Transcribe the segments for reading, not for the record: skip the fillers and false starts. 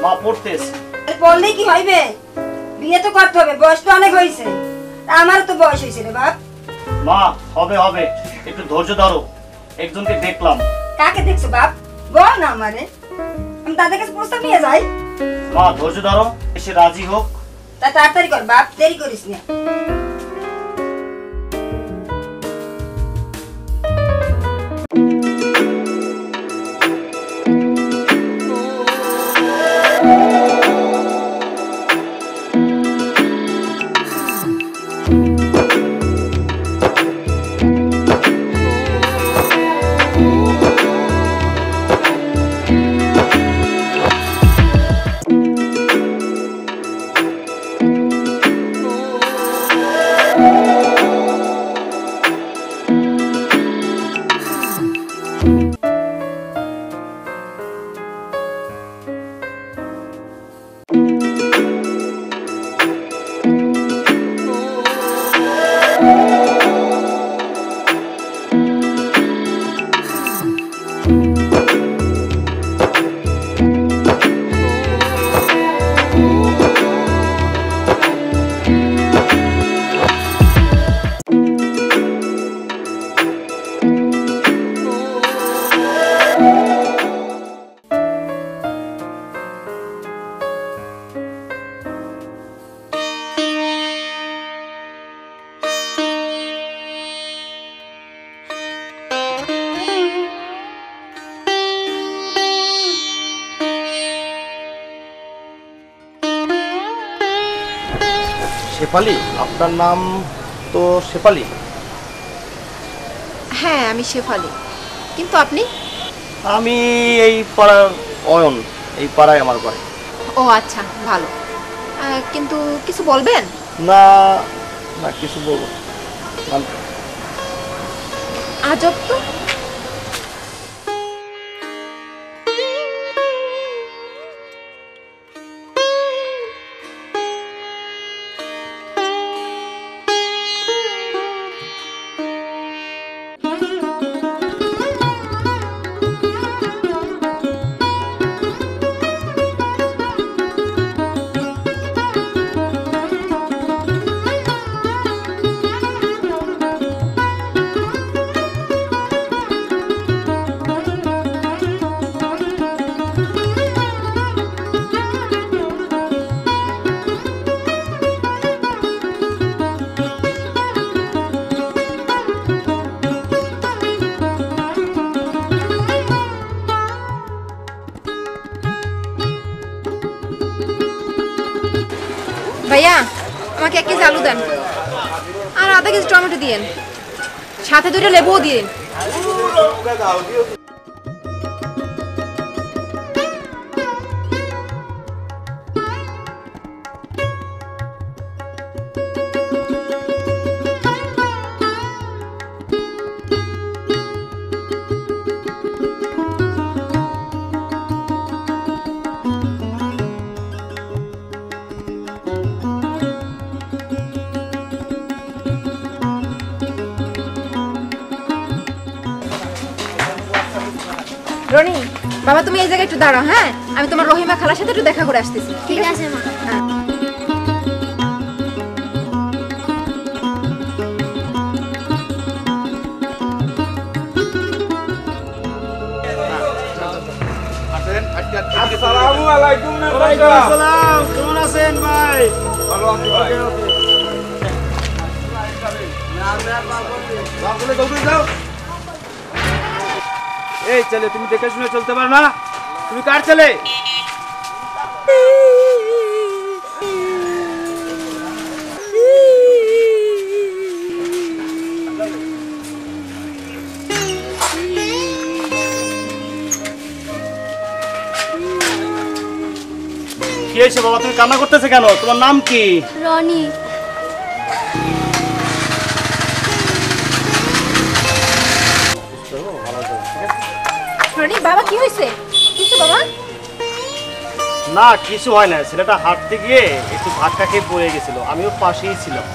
মা পড়তেছে। পড়লেই কি হইবে? বিয়ে তো করতে হবে, বয়স তো অনেক হয়েছে। আমারও তো বয়স হয়েছে রে বাপ। মা হবে হবে, একটু ধৈর্য ধরো। একজনকে দেখলাম। কাকে দেখছো বাপ? বল না আমারে, আমি তাদের কাছে প্রস্তাব নিয়ে যাই। মা ধৈর্য ধরো, এসে রাজি হোক। তা তাড়াতাড়ি কর বাপ, দেরি করিস না। শেফালি, আপনার নাম তো শেফালি? হ্যাঁ আমি শেফালি, কিন্তু আপনি? আমি এই পাড়ার অয়ন, এই পাড়ায় আমার বাড়ি। ও আচ্ছা, ভালো। কিন্তু কিছু বলবেন? না না, কিছু বলবো না। আজব তো। ভাইয়া, আমাকে 1 কেজি আলু দেন আর আধা কেজি টমেটো দিয়েন, সাথে 2টা লেবুও দিন। রনি, বাবা তুমি এই জায়গায় একটু দাঁড়াও। হ্যাঁ, আমি তোমার রহিমা খালার সাথে একটু দেখা করে আসতেছি। ঠিক আছে মা। হ্যাঁ। আসসালামু আলাইকুম। ওয়ালাইকুম আসসালাম। কেমন আছেন ভাই? ভালো আছি ভাই। এই ছেলে, তুমি দেখে শুনে চলতে পারো না? তুমি কার ছেলে? কি হয়েছে বাবা, তুমি কান্না করতেছে কেন? তোমার নাম কি? রনি। রনি, বাবা কি হয়েছে? কিছু বাবা? না কিছু হয় না, ছেলেটা হাঁটতে গিয়ে একটু ধাক্কা খেয়ে পড়ে গেছিল, আমিও পাশেই ছিলাম।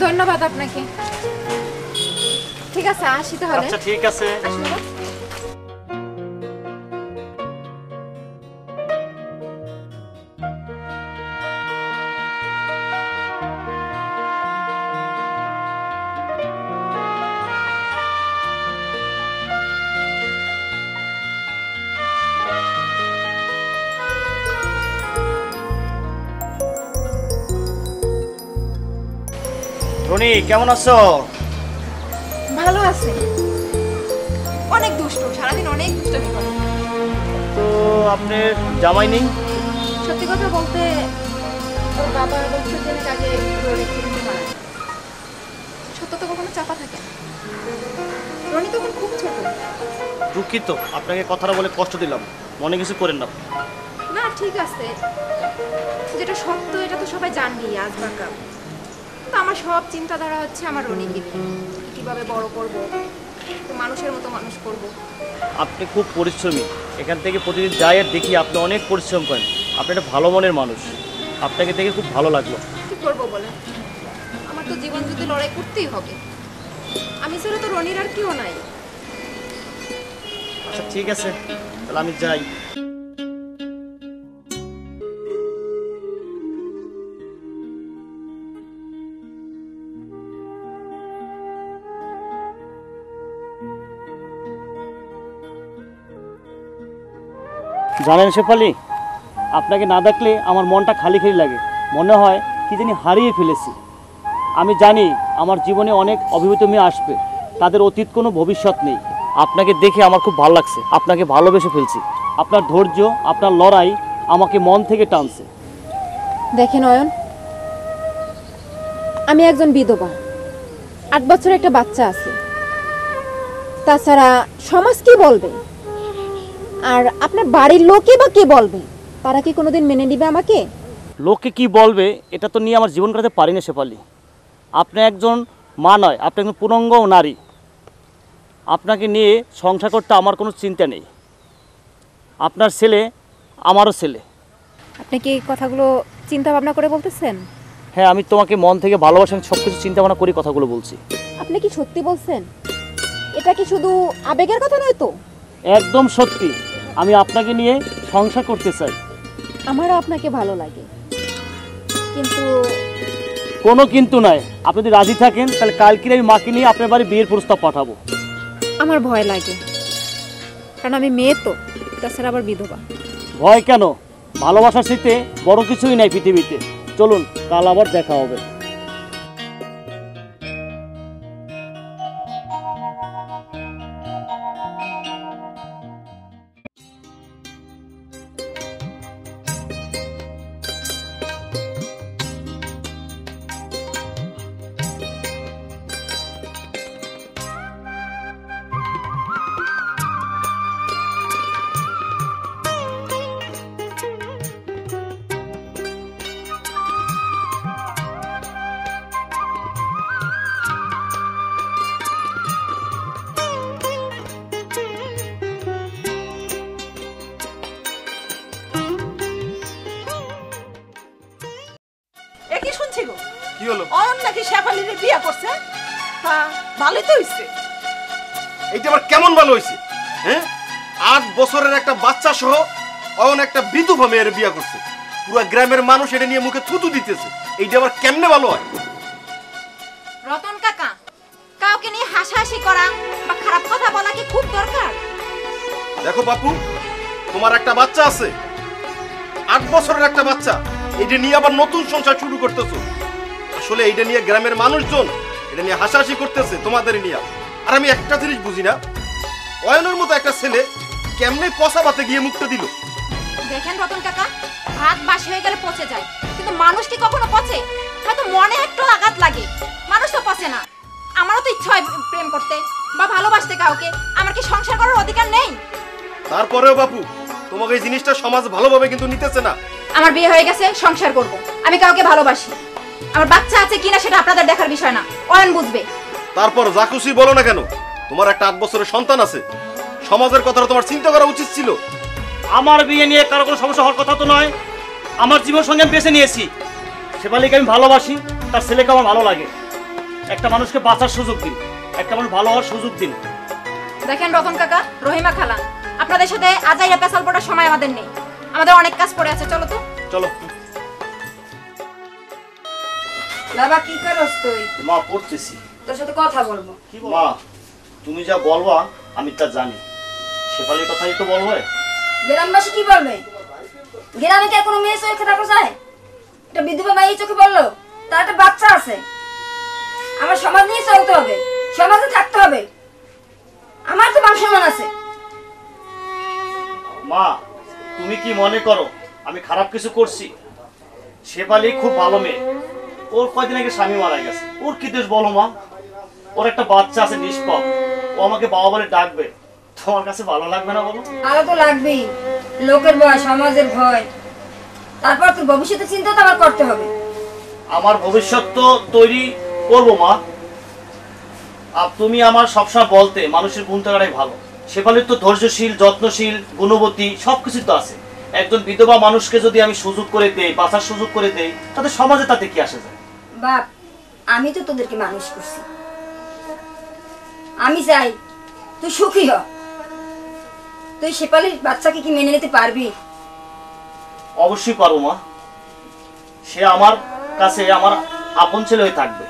ধন্যবাদ আপনাকে। ঠিক আছে, আসি তাহলে। আচ্ছা ঠিক আছে। আসুন বাবা। রনি কেমন আছো? ভালো আছে, অনেক দুষ্ট, সারাদিন অনেক দুষ্টামি করে। তো আপনার জামাই নেই? সত্যি কথা বলতে ওর বাবার বছর দিনের আগে রনি অ্যাক্সিডেন্টে মারা যায়। সত্য তো কখনো চাপা থাকে না। রনি তখন খুব ছোট। দুঃখিত, আপনাকে কথাটা বলে কষ্ট দিলাম, মনে কিছু করেন না। না ঠিক আছে, যেটা সত্য এটা তো সবাই জানবেই আজ বা কাল। তো আমার সব চিন্তাধারা হচ্ছে আমার রনিকে নিয়ে, কীভাবে বড় করব, মানুষের মতো মানুষ করব। আপনি খুব পরিশ্রমী, এখান থেকে প্রতিদিন যাই আর দেখি আপনি অনেক পরিশ্রম করেন। আপনি একটা ভালো মনের মানুষ, আপনাকে দেখে খুব ভালো লাগলো। কী করবো বলেন, আমার তো জীবন যুদ্ধে লড়াই করতেই হবে। আমি ছাড়া তো রনির আর কেউ নাই। আচ্ছা ঠিক আছে, তাহলে আমি যাই। জানেন শেফালি, আপনাকে না দেখলে আমার মনটা খালি খালি লাগে, মনে হয় কি জানি হারিয়ে ফেলেছি। আমি জানি আমার জীবনে অনেক অভিভূত মেয়ে আসবে, তাদের অতীত কোনো ভবিষ্যৎ নেই। আপনাকে দেখে আমার খুব ভালো লাগছে, আপনাকে ভালোবেসে ফেলছি। আপনার ধৈর্য, আপনার লড়াই আমাকে মন থেকে টানছে। দেখেন অয়ন, আমি একজন বিধবা, 8 বছরের একটা বাচ্চা আছে। তাছাড়া সমাজ কি বলবে, আর আপনার বাড়ির লোকে বা কে বলবে? তারা কি কোনোদিন মেনে নিবে আমাকে? লোকে কি বলবে এটা তো নিয়ে আমার জীবন কাটাতে পারি না শেফালি। আপনি একজন মা নয়, আপনি একজন পূর্ণাঙ্গ নারী। আপনাকে নিয়ে সংসার করতে আমার কোনো চিন্তা নেই। আপনার ছেলে আমারও ছেলে। আপনি কি এই কথাগুলো চিন্তা ভাবনা করে বলতেছেন? হ্যাঁ, আমি তোমাকে মন থেকে ভালোবাসেন, সব কিছু চিন্তা ভাবনা করি কথাগুলো বলছি। আপনি কি সত্যি বলছেন? এটা কি শুধু আবেগের কথা নয় তো? একদম সত্যি, আমি আপনাকে নিয়ে সংসার করতে চাই। আমারও আপনাকে ভালো লাগে, কিন্তু কোনো কিন্তু নয়। আপনি যদি রাজি থাকেন তাহলে কালকে আমি মাকে নিয়ে আপনার বাড়ি বিয়ের প্রস্তাব পাঠাবো। আমার ভয় লাগে, কারণ আমি মেয়ে তো, তাছাড়া আবার বিধবা। ভয় কেন? ভালোবাসার সাথে বড় কিছুই নাই পৃথিবীতে। চলুন, কাল আবার দেখা হবে। একই শুনছি গো, কি হলো? অয়ন নাকি শেফালির বিয়ে করছে। হ্যাঁ, ভালোই তো হইছে। এইটা আবার কেমন ভালো হয়েছে? হ্যাঁ, 8 বছরের একটা বাচ্চা সহ অয়ন একটা বিধবা মেয়ের বিয়ে করছে। পুরো গ্রামের মানুষ এটা নিয়ে মুখে থুতু দিতেছে। এইটা আবার কেমনে ভালো হয়? রতন কাকা, কাউকে নিয়ে হাসাহাসি করা বা খারাপ কথা বলা কি খুব দরকার? দেখো বাপু, তোমার একটা বাচ্চা আছে, 8 বছরের একটা বাচ্চা, এটা নিয়ে আবার নতুন সংসার শুরু করতেছো। আসলে এইটা নিয়ে গ্রামের মানুষজন এটা নিয়ে হাসাহাসি করতেছে তোমাদের নিয়ে। আর আমি একটা জিনিস বুঝি না, অয়নের মতো একটা ছেলে কেমনে পচা ভাতে গিয়ে মুখটা দিল। দেখেন রতন কাকা, ভাত বাসি হয়ে গেলে পচে যায়, কিন্তু মানুষ কি কখনো পচে? হয়তো মনে একটু আঘাত লাগে, মানুষ তো পচে না। আমারও তো ইচ্ছা হয় প্রেম করতে বা ভালোবাসতে কাউকে, আমার কি সংসার করার অধিকার নেই? তারপরেও বাপু, তোমাকে এই জিনিসটা সমাজ ভালোভাবে কিন্তু নিতেছে না। আমার বিয়ে হয়ে গেছে, সংসার করব, আমি কাউকে ভালোবাসি। আমার বাচ্চা আছে কিনা সেটা আপনাদের দেখার বিষয় না, অয়ন বুঝবে। তারপর যা খুশি বলো না কেন, তোমার একটা 8 বছরের সন্তান আছে, সমাজের কথাটা তোমার চিন্তা করা উচিত ছিল। আমার বিয়ে নিয়ে কারো কোনো সমস্যা হওয়ার কথা তো নয়। আমার জীবন সঙ্গে আমি বেছে নিয়েছি। শেফালিকে আমি ভালোবাসি, তার ছেলেকে আমার ভালো লাগে। একটা মানুষকে বাঁচার সুযোগ দিন, একটা মানুষ ভালো হওয়ার সুযোগ দিন। দেখেন রতন কাকা, রহিমা খালা, আপনাদের সাথে আজাইরা পেছাল পড়ার সময় আমাদের নেই, আমাদের অনেক কাজ পড়ে আছে। চলো তো। চলো। বাবা কি করস তুই? মা, পড়তেছি। তোর সাথে কথা বলবো। কি মা, তুমি যা বলবা আমি তা জানি। শেফালির কথাই তো বলবো। গ্রামবাসী কি বলবে? গ্রামে কি আর কোনো মেয়ে চোখে থাকা যায়? এটা বিধবা মাই চোখে বললো, তার একটা বাচ্চা আছে। আমার সমাজ নিয়ে চলতে হবে, সমাজে থাকতে হবে, আমার তো মান সম্মান আছে। মা, তুমি কি মনে করো আমি খারাপ কিছু করছি? শেফালি খুব ভালো মেয়ে, ওর কয়দিন আগে স্বামী মারা গেছে, ওর কি দোষ বলো মা? ওর একটা বাচ্চা আছে নিষ্পাপ, ও আমাকে বাবা বলে ডাকবে, তোমার কাছে ভালো লাগবে না বলো? ভালো তো লাগবেই, লোকের ভয়, সমাজের ভয়, তারপর তোর ভবিষ্যতের চিন্তা তো আমার করতে হবে। আমার ভবিষ্যৎ তো তৈরি করবো মা। আর তুমি আমার সবসময় বলতে মানুষের গুণ থাকাটাই ভালো। শেফালির তো ধৈর্যশীল, যত্নশীল, গুণবতী সবকিছু তো আছে। একজন বিধবা মানুষকে যদি আমি সুযোগ করে দেই, বাঁচার সুযোগ করে দেই, তাতে সমাজে তাতে কি আসে যায়? বাপ, আমি তো তোদেরকে মানুষ করছি, আমি চাই তুই সুখী হ। তুই শেফালির বাচ্চাকে কি মেনে নিতে পারবি? অবশ্যই পারবো মা। সে আমার কাছে আমার আপন ছেলে হয়ে থাকবে,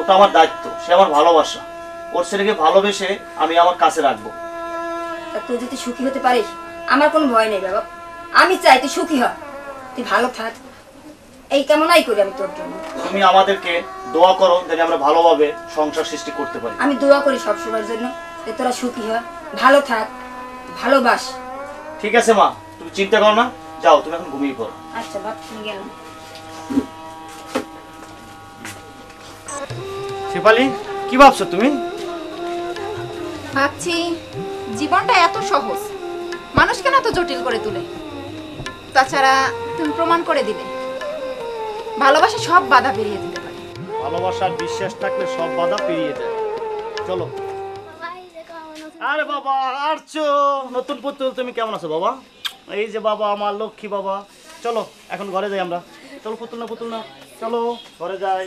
ওটা আমার দায়িত্ব, সে আমার ভালোবাসা। ওর ছেলেকে ভালোবেসে আমি আমার কাছে রাখবো। তা তুই যদি সুখী হতে পারিস আমার কোনো ভয় নেই বাবা। আমি চাই তুই সুখী হ, তুই ভালো থাক, এই কামনাই করি আমি তোর জন্য। তুমি আমাদেরকে দোয়া করো যেন আমরা ভালোভাবে সংসার সৃষ্টি করতে পারি। আমি দোয়া করি সবসময়ের জন্য যে তোরা সুখী হ, ভালো থাক, ভালোবাস। ঠিক আছে মা, তুমি চিন্তা করো না, যাও তুমি এখন ঘুমিয়ে পড়ো। আচ্ছা বাপ, তুমি গেলাম। শেফালি, কি ভাবছো তুমি? ভাবছি জীবনটা এত সহজ, মানুষ কেন এত জটিল করে তুলে? তাছাড়া তুমি প্রমাণ করে দিলে ভালোবাসা সব বাধা পেরিয়ে দিতে পারে। ভালোবাসার বিশ্বাস থাকলে সব বাধা পেরিয়ে যায়। চলো। আরে বাবা আরছো, নতুন পুতুল, তুমি কেমন আছো বাবা? এই যে বাবা আমার লক্ষ্মী বাবা। চলো এখন ঘরে যাই আমরা। চলো পুতুল না, পুতুল না, চলো ঘরে যাই।